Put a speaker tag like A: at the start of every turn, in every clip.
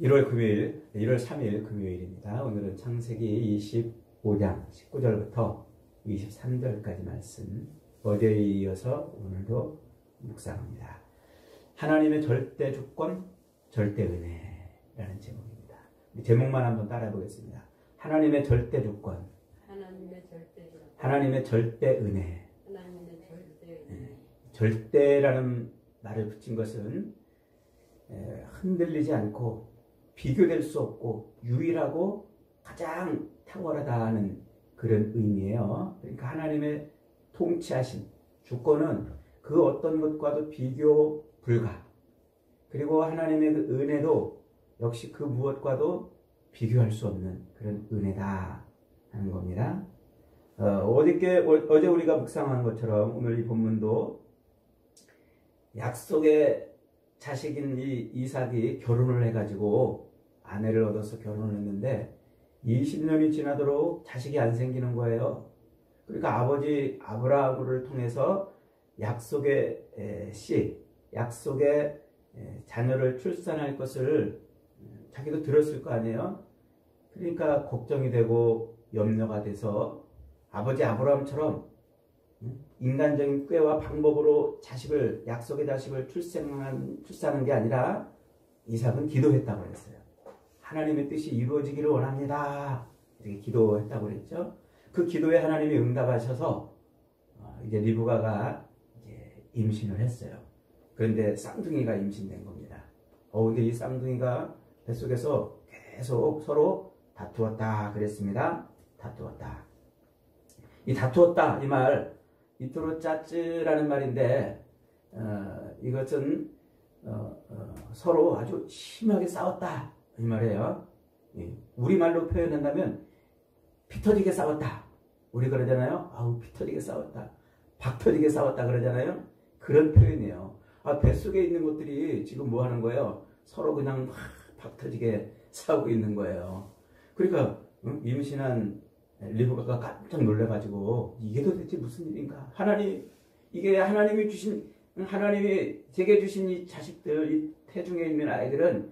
A: 1월 금요일, 1월 3일 금요일입니다. 오늘은 창세기 25장 19절부터 23절까지 말씀, 어제에 이어서 오늘도 묵상합니다. 하나님의 절대 주권, 절대 은혜라는 제목입니다. 제목만 한번 따라해 보겠습니다. 하나님의 절대 주권, 하나님의 절대 은혜. 절대라는 말을 붙인 것은 흔들리지 않고 비교될 수 없고 유일하고 가장 탁월하다는 그런 의미예요. 그러니까 하나님의 통치하신 주권은 그 어떤 것과도 비교 불가. 그리고 하나님의 그 은혜도 역시 그 무엇과도 비교할 수 없는 그런 은혜다 하는 겁니다. 어제 우리가 묵상한 것처럼 오늘 이 본문도 약속의 자식인 이 이삭이 결혼을 해가지고 아내를 얻어서 결혼을 했는데 20년이 지나도록 자식이 안 생기는 거예요. 그러니까 아버지 아브라함을 통해서 약속의 약속의 자녀를 출산할 것을 자기도 들었을 거 아니에요. 그러니까 걱정이 되고 염려가 돼서 아버지 아브라함처럼 인간적인 꾀와 방법으로 약속의 자식을 출산한 게 아니라 이삭은 기도했다고 그랬어요. 하나님의 뜻이 이루어지기를 원합니다. 이렇게 기도했다고 그랬죠. 그 기도에 하나님이 응답하셔서 이제 리브가가 이제 임신을 했어요. 그런데 쌍둥이가 임신된 겁니다. 근데 이 쌍둥이가 뱃속에서 계속 서로 다투었다 그랬습니다. 다투었다. 이 다투었다 이 말 이토로 짜츠라는 말인데 이것은 서로 아주 심하게 싸웠다 이 말이에요. 우리말로 표현한다면 피 터지게 싸웠다. 우리 그러잖아요. 아우 피 터지게 싸웠다. 박 터지게 싸웠다 그러잖아요. 그런 표현이에요. 뱃속에 있는 것들이 지금 뭐 하는 거예요? 서로 그냥 박 터지게 싸우고 있는 거예요. 그러니까 임신한 리브가가 깜짝 놀래가지고 이게 도대체 무슨 일인가? 이게 하나님이 제게 주신 이 자식들, 이 태중에 있는 아이들은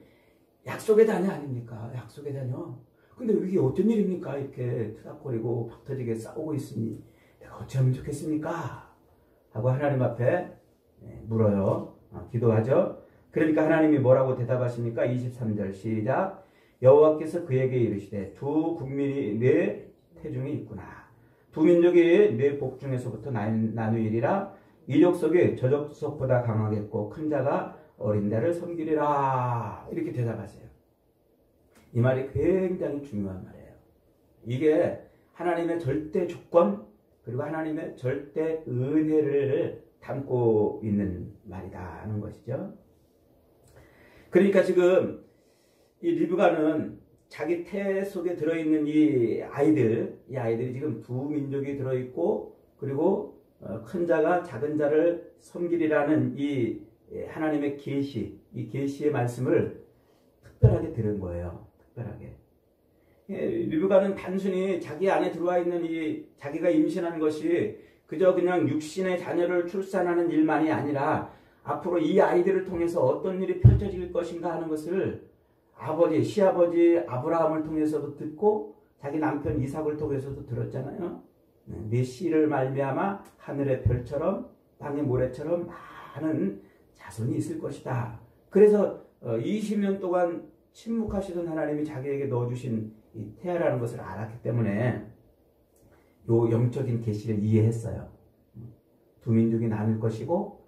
A: 약속의 자녀 아닙니까? 약속의 자녀. 근데 이게 어떤 일입니까? 이렇게 투닥거리고 박 터지게 싸우고 있으니 내가 어찌하면 좋겠습니까? 하고 하나님 앞에 물어요. 기도하죠. 그러니까 하나님이 뭐라고 대답하십니까? 23절 시작. 여호와께서 그에게 이르시되 두 국민이 내 태중에 있구나. 두 민족이 내 복중에서부터 나누이리라. 이 족속이 저 족속보다 강하겠고 큰 자가 어린 자를 섬기리라. 이렇게 대답하세요. 이 말이 굉장히 중요한 말이에요. 이게 하나님의 절대 주권 그리고 하나님의 절대 은혜를 담고 있는 말이다 하는 것이죠. 그러니까 지금 이 리브가는 자기 태 속에 들어있는 이 아이들이 지금 두 민족이 들어있고 그리고 큰 자가 작은 자를 섬기리라는 이 하나님의 이 계시의 말씀을 특별하게 들은 거예요. 특별하게. 리브가는 단순히 자기 안에 들어와 있는 자기가 임신한 것이 그저 그냥 육신의 자녀를 출산하는 일만이 아니라 앞으로 이 아이들을 통해서 어떤 일이 펼쳐질 것인가 하는 것을 시아버지 아브라함을 통해서도 듣고 자기 남편 이삭을 통해서도 들었잖아요. 네 씨를 말미암아 하늘의 별처럼 땅의 모래처럼 많은 자손이 있을 것이다. 그래서 20년 동안 침묵하시던 하나님이 자기에게 넣어주신 이 태아라는 것을 알았기 때문에 요 영적인 계시를 이해했어요. 두 민족이 나눌 것이고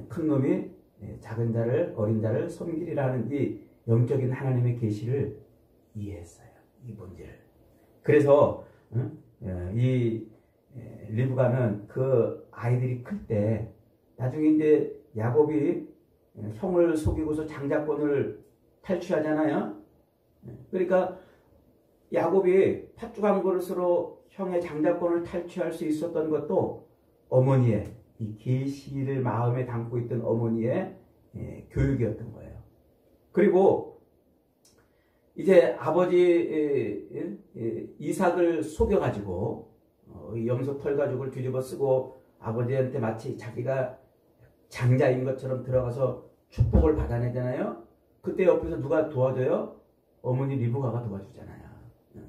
A: 큰 놈이 작은 자를 어린 자를 섬기리라는 이 영적인 하나님의 계시를 이해했어요. 이 본질을. 그래서 이 리브가는 그 아이들이 클 때 나중에 이제 야곱이 형을 속이고서 장자권을 탈취하잖아요. 그러니까 야곱이 팥죽 한 그릇으로 형의 장자권을 탈취할 수 있었던 것도 어머니의 이 계시를 마음에 담고 있던 어머니의 교육이었던 거예요. 그리고 이제 아버지 이삭을 속여가지고 염소 털가죽을 뒤집어 쓰고 아버지한테 마치 자기가 장자인 것처럼 들어가서 축복을 받아내잖아요. 그때 옆에서 누가 도와줘요? 어머니 리브가가 도와주잖아요.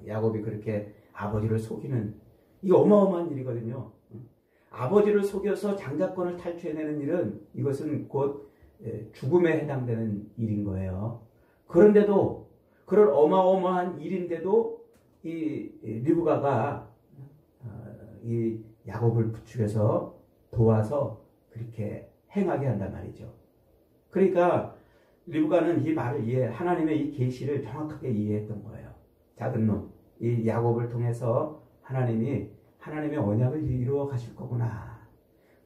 A: 야곱이 그렇게 아버지를 속이는, 이게 어마어마한 일이거든요. 아버지를 속여서 장자권을 탈취해내는 일은, 이것은 곧 죽음에 해당되는 일인 거예요. 그런데도, 그런 어마어마한 일인데도 이 리브가가 이 야곱을 부축해서 도와서 그렇게 행하게 한단 말이죠. 그러니까 리브가는 이 말을 하나님의 이 계시를 정확하게 이해했던 거예요. 작은 놈, 이 야곱을 통해서 하나님의 언약을 이루어 가실 거구나.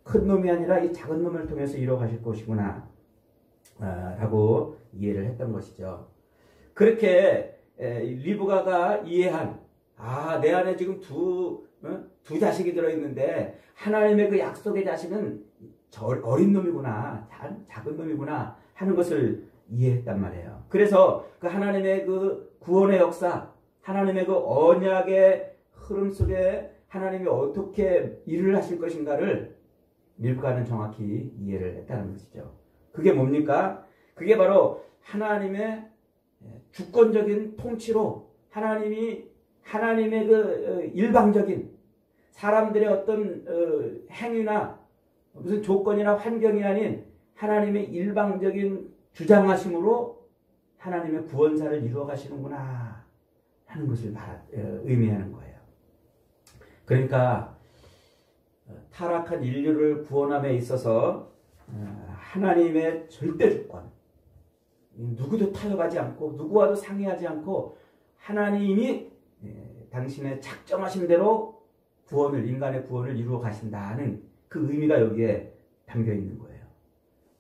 A: 큰 놈이 아니라 이 작은 놈을 통해서 이루어 가실 것이구나. 라고 이해를 했던 것이죠. 그렇게 리브가가 이해한, 내 안에 지금 두 자식이 들어있는데 하나님의 그 약속의 자식은 어린 놈이구나, 작은 놈이구나 하는 것을 이해했단 말이에요. 그래서 그 하나님의 그 구원의 역사, 하나님의 그 언약의 흐름 속에 하나님이 어떻게 일을 하실 것인가를 리브가는 정확히 이해를 했다는 것이죠. 그게 뭡니까? 그게 바로 하나님의 주권적인 통치로 하나님의 그 일방적인 사람들의 어떤 행위나 무슨 조건이나 환경이 아닌 하나님의 일방적인 주장하심으로 하나님의 구원사를 이루어 가시는구나 하는 것을 의미하는 거예요. 그러니까 타락한 인류를 구원함에 있어서 하나님의 절대 주권, 누구도 타협하지 않고 누구와도 상의하지 않고 하나님이 당신의 작정하신 대로 인간의 구원을 이루어 가신다는 그 의미가 여기에 담겨 있는 거예요.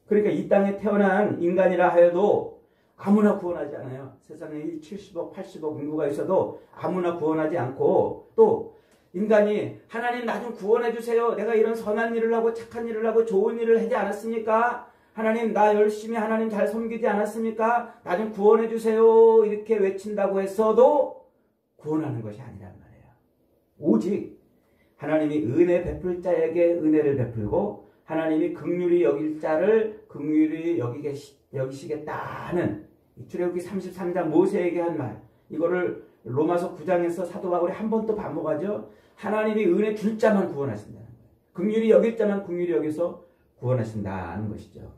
A: 그러니까 이 땅에 태어난 인간이라 하여도 아무나 구원하지 않아요. 세상에 70억, 80억 인구가 있어도 아무나 구원하지 않고, 또 인간이 하나님 나 좀 구원해 주세요. 내가 이런 선한 일을 하고 착한 일을 하고 좋은 일을 하지 않았습니까? 하나님 나 열심히 하나님 잘 섬기지 않았습니까? 나 좀 구원해 주세요. 이렇게 외친다고 했어도 구원하는 것이 아니란 말이에요. 오직 하나님이 은혜 베풀 자에게 은혜를 베풀고 하나님이 긍휼히 여길 자를 긍휼히 여기시겠다는 출애굽기 33장 모세에게 한 말, 이거를 로마서 9장에서 사도 바울이 한 번 또 반복하죠. 하나님이 은혜 줄 자만 구원하신다는 거예요. 긍휼히 여길 자만 긍휼히 여기서 구원하신다는 것이죠.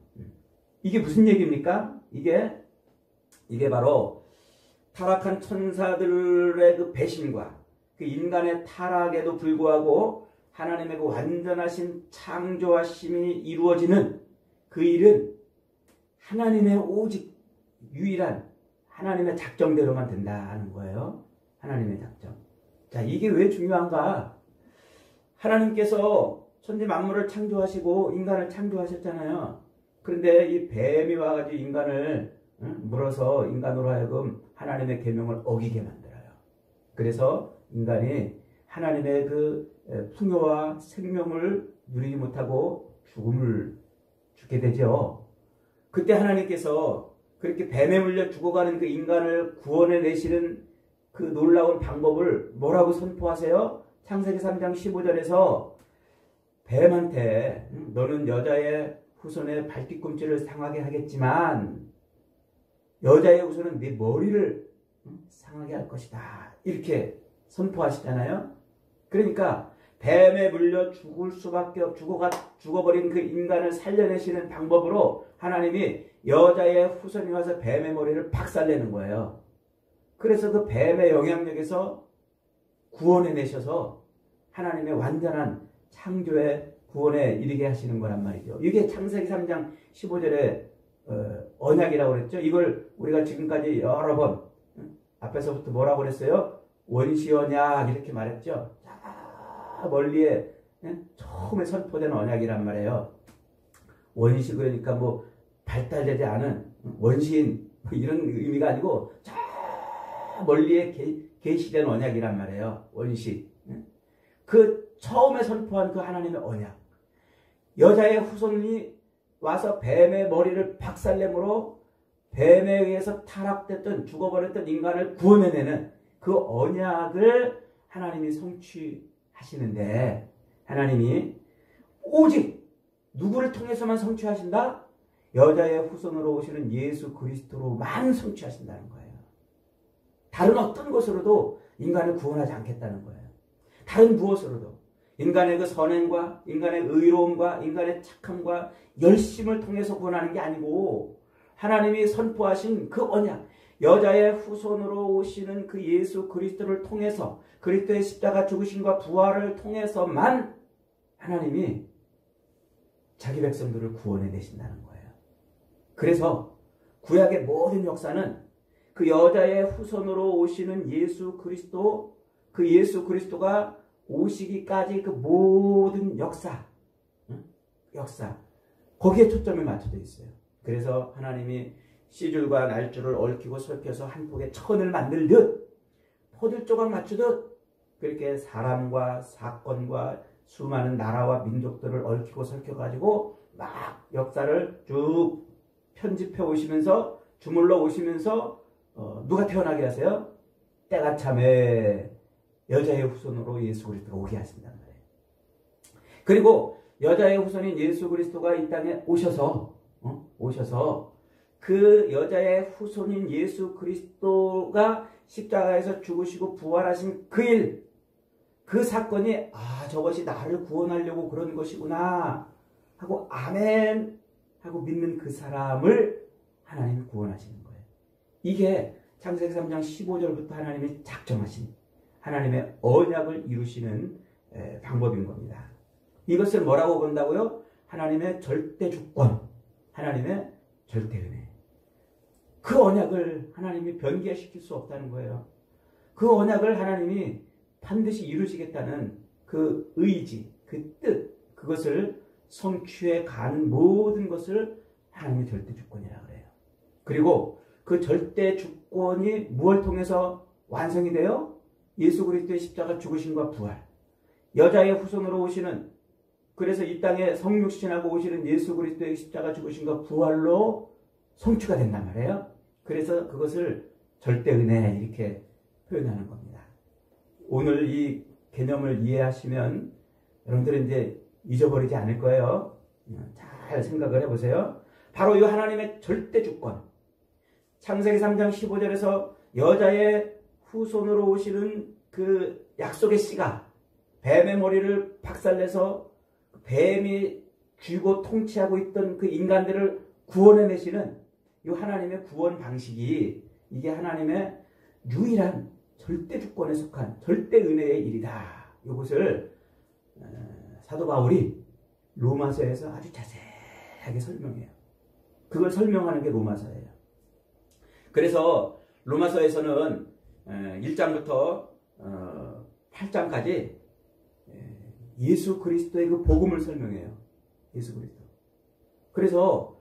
A: 이게 무슨 얘기입니까? 이게 바로 타락한 천사들의 그 배신과 그 인간의 타락에도 불구하고 하나님의 그 완전하신 창조하심이 이루어지는 그 일은 하나님의 오직 유일한 하나님의 작정대로만 된다는 거예요. 하나님의 작정. 자, 이게 왜 중요한가? 하나님께서 천지 만물을 창조하시고 인간을 창조하셨잖아요. 그런데 이 뱀이 와가지고 인간을 물어서 인간으로 하여금 하나님의 계명을 어기게 만들어요. 그래서 인간이 하나님의 그 풍요와 생명을 누리지 못하고 죽게 되죠. 그때 하나님께서 그렇게 뱀에 물려 죽어가는 그 인간을 구원해 내시는 그 놀라운 방법을 뭐라고 선포하세요? 창세기 3장 15절에서 뱀한테 너는 여자의 후손의 발뒤꿈치를 상하게 하겠지만 여자의 후손은 네 머리를 상하게 할 것이다. 이렇게 선포하시잖아요. 그러니까 뱀에 물려 죽어버린 그 인간을 살려내시는 방법으로 하나님이 여자의 후손이 와서 뱀의 머리를 박살내는 거예요. 그래서 그 뱀의 영향력에서 구원해내셔서 하나님의 완전한 창조의 구원에 이르게 하시는 거란 말이죠. 이게 창세기 3장 15절의 언약이라고 그랬죠. 이걸 우리가 지금까지 여러 번 앞에서부터 뭐라고 그랬어요? 원시언약 이렇게 말했죠. 자, 멀리에 처음에 선포된 언약이란 말이에요. 원시 그러니까 뭐 발달되지 않은 원시인 뭐 이런 의미가 아니고 저 멀리에 계시된 언약이란 말이에요. 원시. 그 처음에 선포한 그 하나님의 언약. 여자의 후손이 와서 뱀의 머리를 박살내므로 뱀에 의해서 타락됐던 죽어버렸던 인간을 구원해내는 그 언약을 하나님이 성취하시는데 하나님이 오직 누구를 통해서만 성취하신다? 여자의 후손으로 오시는 예수 그리스도로만 성취하신다는 거예요. 다른 어떤 것으로도 인간을 구원하지 않겠다는 거예요. 다른 무엇으로도. 인간의 그 선행과 인간의 의로움과 인간의 착함과 열심을 통해서 구원하는 게 아니고 하나님이 선포하신 그 언약, 여자의 후손으로 오시는 그 예수 그리스도를 통해서 그리스도의 십자가 죽으심과 부활을 통해서만 하나님이 자기 백성들을 구원해 내신다는 거예요. 그래서 구약의 모든 역사는 그 여자의 후손으로 오시는 예수 그리스도, 그 예수 그리스도가 오시기까지 그 모든 역사 거기에 초점이 맞춰져 있어요. 그래서 하나님이 씨줄과 날줄을 얽히고 설켜서 한 폭의 천을 만들듯 포들 조각 맞추듯 그렇게 사람과 사건과 수많은 나라와 민족들을 얽히고 설켜가지고 막 역사를 쭉 편집해 오시면서 주물러 오시면서 누가 태어나게 하세요? 때가 참에 여자의 후손으로 예수 그리스도가 오게 하신단 말이에요. 그리고 여자의 후손인 예수 그리스도가 이 땅에 오셔서 그 여자의 후손인 예수 그리스도가 십자가에서 죽으시고 부활하신 그 일, 그 사건이 저것이 나를 구원하려고 그런 것이구나 하고 아멘 하고 믿는 그 사람을 하나님이 구원하시는 거예요. 이게 창세기 3장 15절부터 하나님이 작정하신 하나님의 언약을 이루시는 방법인 겁니다. 이것을 뭐라고 본다고요? 하나님의 절대 주권, 하나님의 절대 은혜. 그 언약을 하나님이 변개시킬 수 없다는 거예요. 그 언약을 하나님이 반드시 이루시겠다는 그 의지, 그 뜻, 그것을 성취해 가는 모든 것을 하나님의 절대 주권이라고 그래요. 그리고 그 절대 주권이 무엇을 통해서 완성이 돼요? 예수 그리스도의 십자가 죽으심과 부활. 여자의 후손으로 오시는, 그래서 이 땅에 성육신하고 오시는 예수 그리스도의 십자가 죽으심과 부활로 성취가 된단 말이에요. 그래서 그것을 절대 은혜 이렇게 표현하는 겁니다. 오늘 이 개념을 이해하시면 여러분들은 이제 잊어버리지 않을 거예요. 잘 생각을 해보세요. 바로 이 하나님의 절대 주권. 창세기 3장 15절에서 여자의 후손으로 오시는 그 약속의 씨가 뱀의 머리를 박살내서 뱀이 쥐고 통치하고 있던 그 인간들을 구원해내시는 이 하나님의 구원 방식이 이게 하나님의 유일한 절대 주권에 속한 절대 은혜의 일이다. 이것을 사도 바울이 로마서에서 아주 자세하게 설명해요. 그걸 설명하는 게 로마서예요. 그래서 로마서에서는 1장부터 8장까지 예수 그리스도의 그 복음을 설명해요. 예수 그리스도. 그래서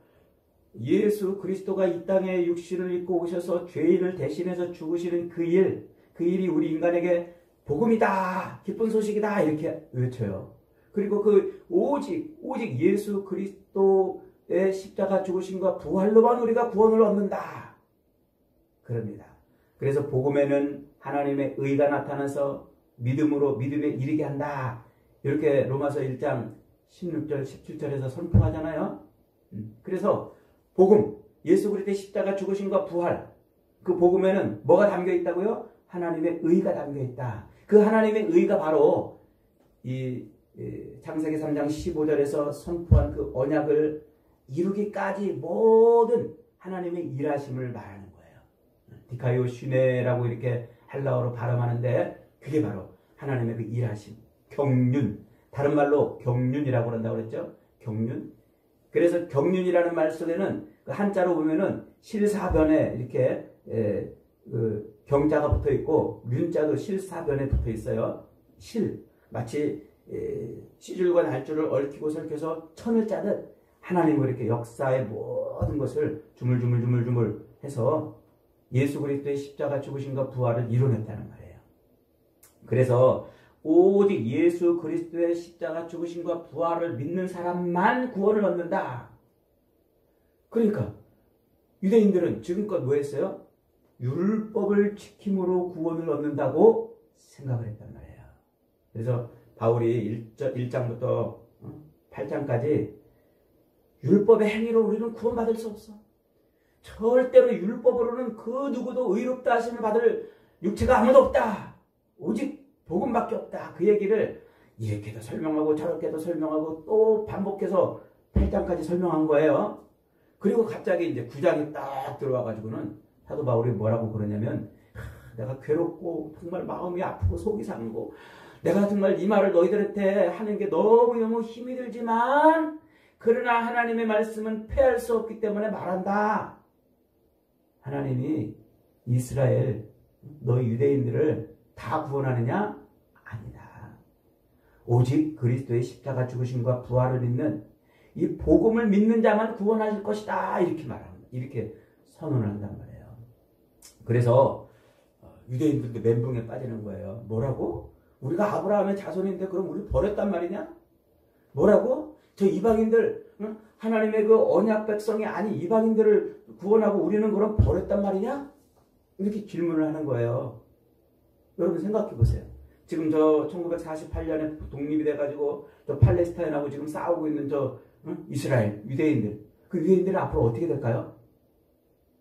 A: 예수 그리스도가 이 땅에 육신을 입고 오셔서 죄인을 대신해서 죽으시는 그 일이 우리 인간에게 복음이다, 기쁜 소식이다 이렇게 외쳐요. 그리고 그 오직 예수 그리스도의 십자가 죽으심과 부활로만 우리가 구원을 얻는다. 그럽니다. 그래서 복음에는 하나님의 의가 나타나서 믿음으로 믿음에 이르게 한다. 이렇게 로마서 1장 16절 17절에서 선포하잖아요. 그래서 복음, 예수 그리스도의 십자가 죽으심과 부활, 그 복음에는 뭐가 담겨 있다고요? 하나님의 의가 담겨 있다. 그 하나님의 의가 바로 이 창세기 3장 15절에서 선포한 그 언약을 이루기까지 모든 하나님의 일하심을 말하는 거예요. 디카이오 슈네라고 이렇게 헬라어로 발음하는데 그게 바로 하나님의 그 일하심, 경륜, 다른 말로 경륜이라고 한다고 그랬죠. 경륜. 그래서 경륜이라는 말 속에는 그 한자로 보면은 실사변에 이렇게 그 경자가 붙어 있고 륜자도 실사변에 붙어 있어요. 마치 씨줄과 날줄을 얽히고 설켜서 천을 짜듯 하나님은 이렇게 역사의 모든 것을 주물주물 해서 예수 그리스도의 십자가 죽으심과 부활을 이뤄냈다는 말이에요. 그래서 오직 예수 그리스도의 십자가 죽으심과 부활을 믿는 사람만 구원을 얻는다. 그러니까 유대인들은 지금껏 뭐 했어요? 율법을 지킴으로 구원을 얻는다고 생각을 했단 말이에요. 그래서 바울이 1장부터 8장까지 율법의 행위로 우리는 구원받을 수 없어. 절대로 율법으로는 그 누구도 의롭다 하심을 받을 육체가 아무도 없다. 오직 복음밖에 없다. 그 얘기를 이렇게도 설명하고 저렇게도 설명하고 또 반복해서 8장까지 설명한 거예요. 그리고 갑자기 이제 9장이 딱 들어와가지고는 사도 바울이 뭐라고 그러냐면, 내가 괴롭고 정말 마음이 아프고 속이 상고 내가 정말 이 말을 너희들한테 하는 게 너무너무 힘이 들지만 그러나 하나님의 말씀은 패할 수 없기 때문에 말한다. 하나님이 이스라엘 너희 유대인들을 다 구원하느냐? 아니다. 오직 그리스도의 십자가 죽으심과 부활을 믿는 이 복음을 믿는 자만 구원하실 것이다. 이렇게 말합니다. 이렇게 선언을 한단 말이에요. 그래서 유대인들도 멘붕에 빠지는 거예요. 뭐라고? 우리가 아브라함의 자손인데 그럼 우리 버렸단 말이냐? 뭐라고? 저 이방인들, 응? 하나님의 그 언약 백성이 아닌 이방인들을 구원하고 우리는 그럼 버렸단 말이냐? 이렇게 질문을 하는 거예요. 여러분 생각해 보세요. 지금 저 1948년에 독립이 돼가지고 저 팔레스타인하고 지금 싸우고 있는 저 이스라엘 유대인들, 그 유대인들은 앞으로 어떻게 될까요?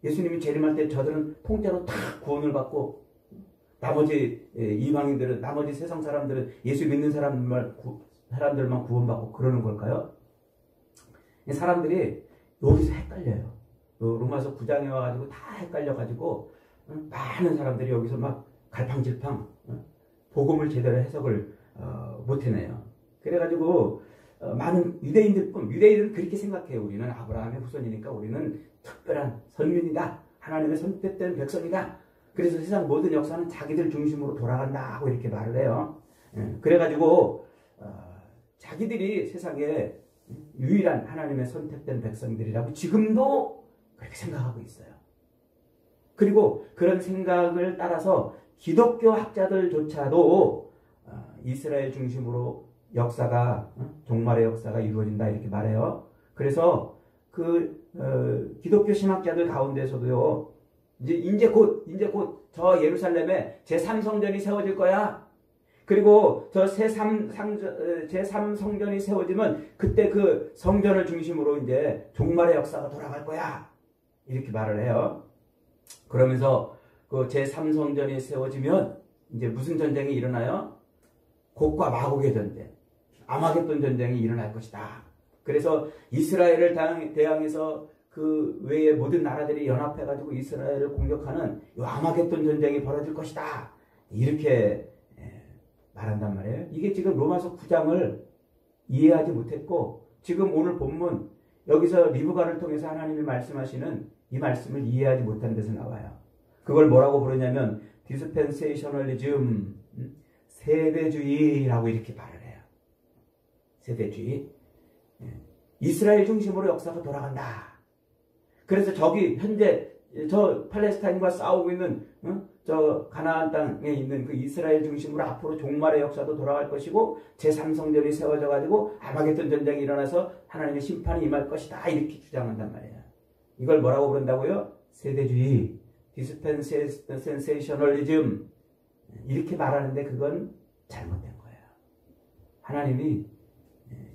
A: 예수님이 재림할 때 저들은 통째로 다 구원을 받고 나머지 이방인들은, 나머지 세상 사람들은 예수 믿는 사람들만 구원받고 그러는 걸까요? 사람들이 여기서 헷갈려요. 로마서 9장에 와가지고 다 헷갈려가지고 많은 사람들이 여기서 막 갈팡질팡 복음을 제대로 해석을 못해내요. 그래가지고 많은 유대인들은 그렇게 생각해요. 우리는 아브라함의 후손이니까 우리는 특별한 선민이다. 하나님의 선택된 백성이다. 그래서 세상 모든 역사는 자기들 중심으로 돌아간다 하고 이렇게 말을 해요. 그래가지고 자기들이 세상에 유일한 하나님의 선택된 백성들이라고 지금도 그렇게 생각하고 있어요. 그리고 그런 생각을 따라서 기독교 학자들조차도 이스라엘 중심으로 역사가, 종말의 역사가 이루어진다 이렇게 말해요. 그래서 기독교 신학자들 가운데서도요, 이제 곧 저 예루살렘에 제3성전이 세워질 거야. 그리고 저 제3성전이 세워지면 그때 그 성전을 중심으로 이제 종말의 역사가 돌아갈 거야. 이렇게 말을 해요. 그러면서 그 제3성전이 세워지면 이제 무슨 전쟁이 일어나요? 곡과 마곡의 전쟁, 아마겟돈 전쟁이 일어날 것이다. 그래서 이스라엘을 대항해서 그 외의 모든 나라들이 연합해가지고 이스라엘을 공격하는 이 아마겟돈 전쟁이 벌어질 것이다. 이렇게 말한단 말이에요. 이게 지금 로마서 9장을 이해하지 못했고 지금 오늘 본문 여기서 리브가를 통해서 하나님이 말씀하시는 이 말씀을 이해하지 못한 데서 나와요. 그걸 뭐라고 부르냐면 디스펜세이셔널리즘, 세대주의라고 이렇게 말을 해요. 세대주의. 이스라엘 중심으로 역사가 돌아간다. 그래서 저기 현재 저 팔레스타인과 싸우고 있는 저 가나안 땅에 있는 그 이스라엘 중심으로 앞으로 종말의 역사도 돌아갈 것이고 제3성전이 세워져 가지고 아마겟돈 전쟁이 일어나서 하나님의 심판이 임할 것이다. 이렇게 주장한단 말이에요. 이걸 뭐라고 부른다고요? 세대주의, 디스펜세이셔널리즘 이렇게 말하는데 그건 잘못된 거예요. 하나님이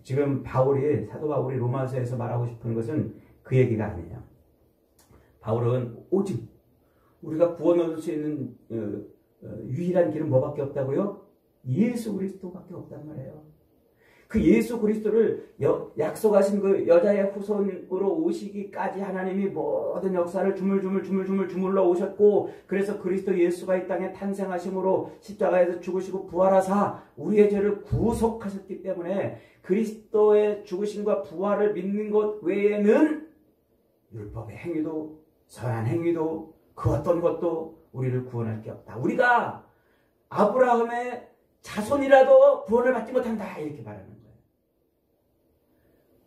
A: 지금 사도 바울이 로마서에서 말하고 싶은 것은 그 얘기가 아니에요. 바울은 오직 우리가 구원 얻을 수 있는 유일한 길은 뭐밖에 없다고요? 예수 그리스도밖에 없단 말이에요. 그 예수 그리스도를 약속하신 그 여자의 후손으로 오시기까지 하나님이 모든 역사를 주물러 오셨고 그래서 그리스도 예수가 이 땅에 탄생하심으로 십자가에서 죽으시고 부활하사 우리의 죄를 구속하셨기 때문에 그리스도의 죽으심과 부활을 믿는 것 외에는 율법의 행위도 선한 행위도 그 어떤 것도 우리를 구원할 게 없다. 우리가 아브라함의 자손이라도 구원을 받지 못한다. 이렇게 말하는 거예요.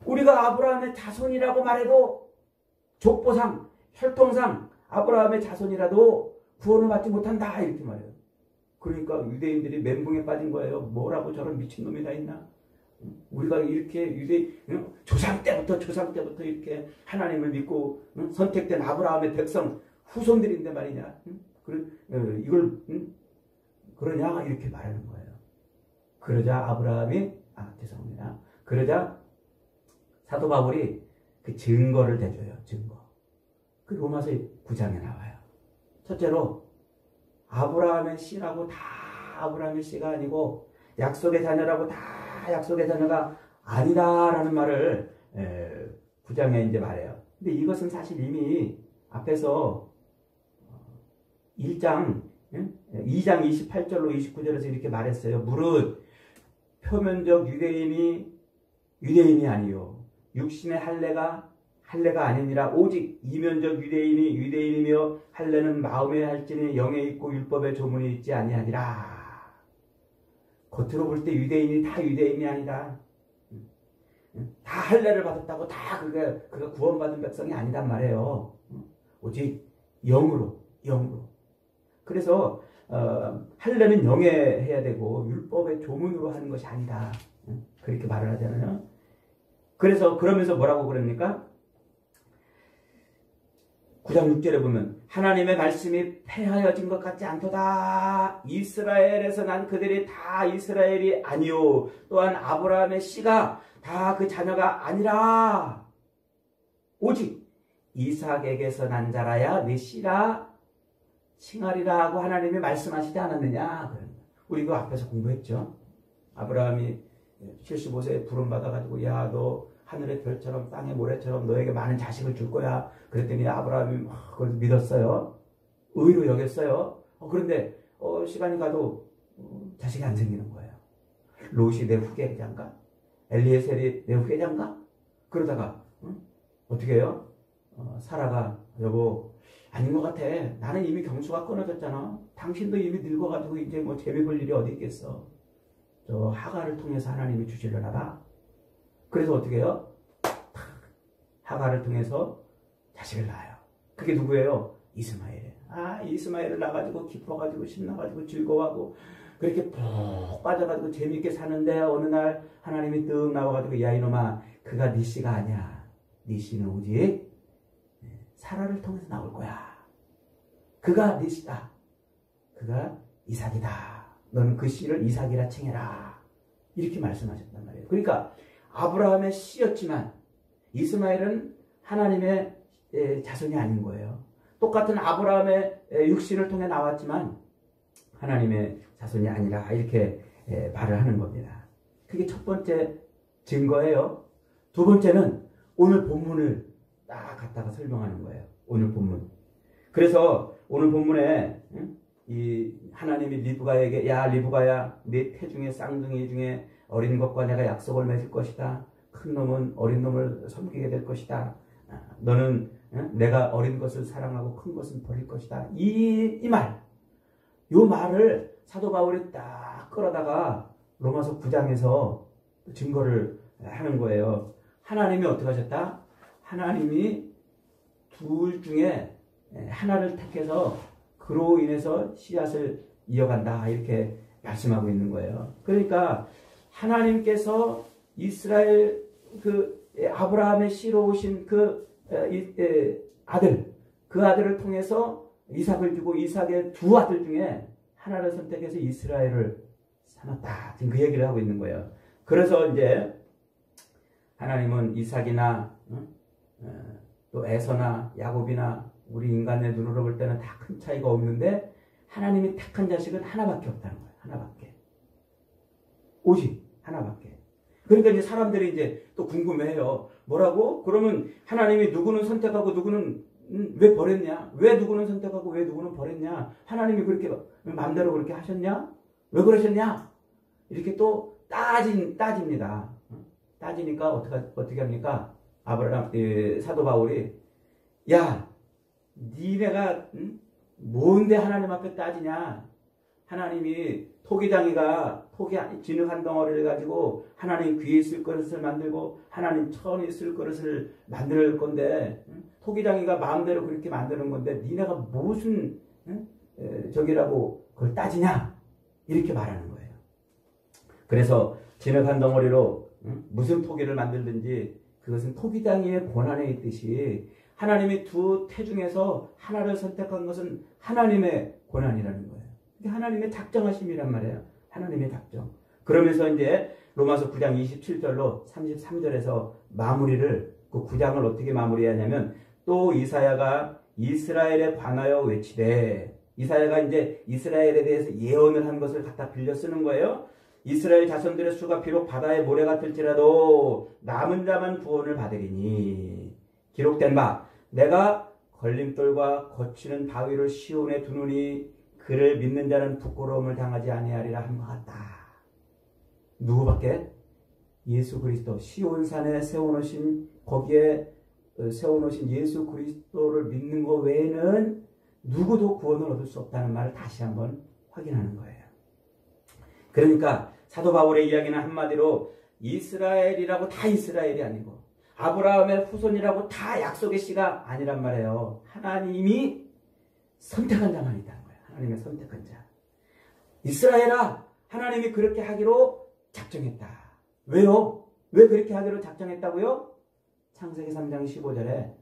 A: 우리가 아브라함의 자손이라고 말해도 족보상, 혈통상 아브라함의 자손이라도 구원을 받지 못한다. 이렇게 말해요. 그러니까 유대인들이 멘붕에 빠진 거예요. 뭐라고 저런 미친놈이 다 있나? 우리가 이렇게 조상 때부터 이렇게 하나님을 믿고 선택된 아브라함의 백성 후손들인데 말이냐. 이걸 그러냐 이렇게 말하는 거예요. 그러자 그러자 사도 바울이 그 증거를 대줘요. 증거. 그 로마서 9장에 나와요. 첫째로 아브라함의 씨라고 다 아브라함의 씨가 아니고 약속의 자녀라고 다 약속의 자녀가 아니다라는 말을 9장에 이제 말해요. 근데 이것은 사실 이미 앞에서 2장 28절로 29절에서 이렇게 말했어요. 무릇 표면적 유대인이 아니요 육신의 할례가 아니니라 오직 이면적 유대인이며 할례는 마음에 할지니 영에 있고 율법에 조문이 있지 아니하니라. 겉으로 볼 때 유대인이 다 유대인이 아니다. 다 할례를 받았다고 다 그가 구원받은 백성이 아니란 말이에요. 오직 영으로. 그래서 할례는 영에 해야 되고 율법의 조문으로 하는 것이 아니다. 그렇게 말을 하잖아요. 그래서 그러면서 뭐라고 그럽니까? 9장 6절에 보면 하나님의 말씀이 폐하여진 것 같지 않도다. 이스라엘에서 난 그들이 다 이스라엘이 아니요 또한 아브라함의 씨가 다 그 자녀가 아니라 오직 이삭에게서 난 자라야 네 씨라 칭하리라 하고 하나님이 말씀하시지 않았느냐. 우리 그 앞에서 공부했죠. 아브라함이 75세에 부름받아가지고 야 너 하늘의 별처럼 땅의 모래처럼 너에게 많은 자식을 줄 거야. 그랬더니 아브라함이 그걸 믿었어요. 의로 여겼어요. 그런데 시간이 가도 자식이 안 생기는 거예요. 롯이 내 후계자인가? 엘리에셀이 내 후계자인가? 그러다가 어떻게 해요? 사라가 여보 아닌 것 같아. 나는 이미 경수가 끊어졌잖아. 당신도 이미 늙어가지고 이제 뭐 재미 볼 일이 어디 있겠어. 저 하가를 통해서 하나님이 주시려나 봐. 그래서 어떻게 해요? 하가를 통해서 자식을 낳아요. 그게 누구예요? 이스마엘이에요. 이스마엘을 낳아가지고 기뻐가지고 신나가지고 즐거워하고 그렇게 푹 빠져가지고 재미있게 사는데 어느 날 하나님이 뜩 나와가지고 야 이놈아 그가 네 씨가 아니야. 네 씨는 오직 사라를 통해서 나올 거야. 그가 네 씨다. 그가 이삭이다. 너는 그 씨를 이삭이라 칭해라. 이렇게 말씀하셨단 말이에요. 그러니까 아브라함의 씨였지만 이스마엘은 하나님의 자손이 아닌 거예요. 똑같은 아브라함의 육신을 통해 나왔지만 하나님의 자손이 아니라 이렇게 말을 하는 겁니다. 그게 첫 번째 증거예요. 두 번째는 오늘 본문을 딱 갖다가 설명하는 거예요. 오늘 본문. 그래서 오늘 본문에 이 하나님이 리브가에게 야 리브가야 네 태중의 쌍둥이 중에 어린 것과 내가 약속을 맺을 것이다. 큰 놈은 어린 놈을 섬기게 될 것이다. 너는 내가 어린 것을 사랑하고 큰 것은 버릴 것이다. 이 말, 요 말을 사도 바울이 딱 끌어다가 로마서 9장에서 증거를 하는 거예요. 하나님이 어떻게 하셨다? 하나님이 둘 중에 하나를 택해서 그로 인해서 씨앗을 이어간다. 이렇게 말씀하고 있는 거예요. 그러니까 하나님께서 이스라엘 아브라함의 씨로 오신 그 아들을 통해서 이삭을 주고 이삭의 두 아들 중에 하나를 선택해서 이스라엘을 삼았다. 지금 그 얘기를 하고 있는 거예요. 그래서 이제 하나님은 이삭이나 또 에서나 야곱이나 우리 인간의 눈으로 볼 때는 다 큰 차이가 없는데 하나님이 택한 자식은 하나밖에 없다는 거예요. 하나밖에. 오직 하나밖에. 그러니까 이제 사람들이 이제 또 궁금해해요. 뭐라고? 그러면 하나님이 누구는 선택하고 누구는 왜 버렸냐? 왜 누구는 선택하고 왜 누구는 버렸냐? 하나님이 그렇게 마음대로 그렇게 하셨냐? 왜 그러셨냐? 이렇게 또 따집니다. 따지니까 어떻게 합니까? 사도 바울이 야, 니네가 뭔데 하나님 앞에 따지냐? 하나님이 토기장이가 진흙 한 덩어리를 가지고 하나님 귀에 있을 그릇을 만들고 하나님 천에 있을 그릇을 만들 건데 토기장이가 마음대로 그렇게 만드는 건데 니네가 무슨 저기라고 그걸 따지냐? 이렇게 말하는 거예요. 그래서 진흙 한 덩어리로 무슨 토기를 만들든지 그것은 토기장이의 권한에 있듯이 하나님이 두 태 중에서 하나를 선택한 것은 하나님의 권한이라는 거예요. 이게 하나님의 작정하심이란 말이에요. 하나님의 작정. 그러면서 이제 로마서 9장 27절로 33절에서 마무리를 그 9장을 어떻게 마무리하냐면 또 이사야가 이스라엘에 관하여 외치되, 이사야가 이제 이스라엘에 대해서 예언을 한 것을 갖다 빌려 쓰는 거예요. 이스라엘 자손들의 수가 비록 바다의 모래 같을지라도 남은 자만 구원을 받으리니 기록된 바 내가 걸림돌과 거치는 바위를 시온에 두노니 그를 믿는 자는 부끄러움을 당하지 아니하리라 한 것 같다. 누구밖에? 예수 그리스도, 시온산에 세워놓으신, 거기에 세워놓으신 예수 그리스도를 믿는 것 외에는 누구도 구원을 얻을 수 없다는 말을 다시 한번 확인하는 거예요. 그러니까 사도 바울의 이야기는 한마디로 이스라엘이라고 다 이스라엘이 아니고 아브라함의 후손이라고 다 약속의 씨가 아니란 말이에요. 하나님이 선택한 자만 있다는 거예요. 하나님의 선택한 자. 이스라엘아, 하나님이 그렇게 하기로 작정했다. 왜요? 왜 그렇게 하기로 작정했다고요? 창세기 3장 15절에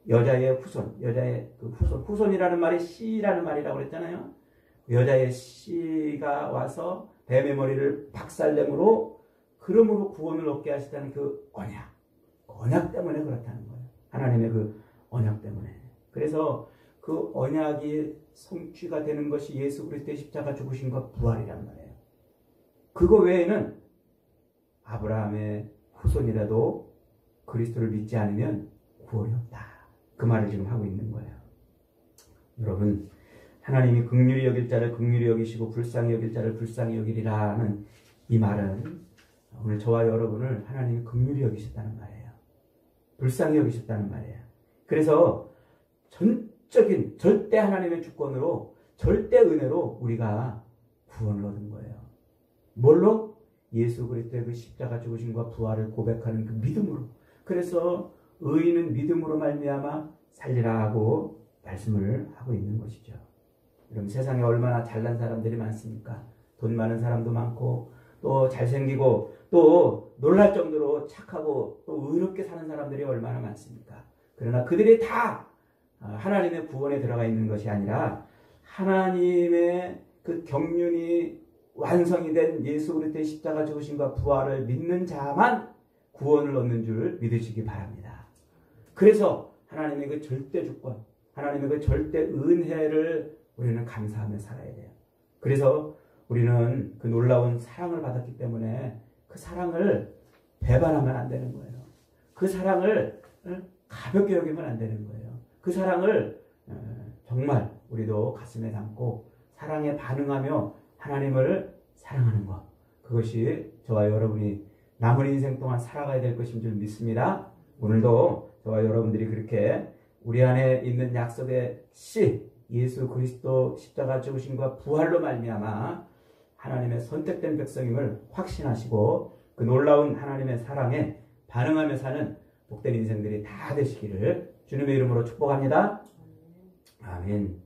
A: 여자의 후손, 여자의 그 후손이라는 말이 씨라는 말이라고 그랬잖아요. 여자의 씨가 와서 뱀의 머리를 박살내므로 그러므로 구원을 얻게 하시다는 그 언약 때문에 그렇다는 거예요. 하나님의 그 언약 때문에. 그래서 그 언약이 성취가 되는 것이 예수 그리스도의 십자가 죽으심과 부활이란 말이에요. 그거 외에는 아브라함의 후손이라도 그리스도를 믿지 않으면 구원이 없다. 그 말을 지금 하고 있는 거예요. 여러분, 하나님이 긍휼히 여길 자를 긍휼히 여기시고 불쌍히 여길 자를 불쌍히 여기리라는 이 말은 오늘 저와 여러분을 하나님이 긍휼히 여기셨다는 말이에요. 불쌍히 여기셨다는 말이에요. 그래서 전적인 절대 하나님의 주권으로 절대 은혜로 우리가 구원을 얻은 거예요. 뭘로? 예수 그리스도의 그 십자가 죽으심과 부활을 고백하는 그 믿음으로. 그래서 의인은 믿음으로 말미암아 살리라 하고 말씀을 하고 있는 것이죠. 여러분, 세상에 얼마나 잘난 사람들이 많습니까? 돈 많은 사람도 많고 또 잘생기고 또 놀랄 정도로 착하고 또 의롭게 사는 사람들이 얼마나 많습니까? 그러나 그들이 다 하나님의 구원에 들어가 있는 것이 아니라 하나님의 그 경륜이 완성이 된 예수 그리스도의 십자가 죽으심과 부활을 믿는 자만 구원을 얻는 줄 믿으시기 바랍니다. 그래서 하나님의 그 절대 주권, 하나님의 그 절대 은혜를 우리는 감사하며 살아야 돼요. 그래서 우리는 그 놀라운 사랑을 받았기 때문에 그 사랑을 배반하면 안 되는 거예요. 그 사랑을 가볍게 여기면 안 되는 거예요. 그 사랑을 정말 우리도 가슴에 담고 사랑에 반응하며 하나님을 사랑하는 것, 그것이 저와 여러분이 남은 인생 동안 살아가야 될 것인 줄 믿습니다. 오늘도 저와 여러분들이 그렇게 우리 안에 있는 약속의 씨 예수 그리스도 십자가 죽으심과 부활로 말미암아 하나님의 선택된 백성임을 확신하시고 그 놀라운 하나님의 사랑에 반응하며 사는 복된 인생들이 다 되시기를 주님의 이름으로 축복합니다. 아멘.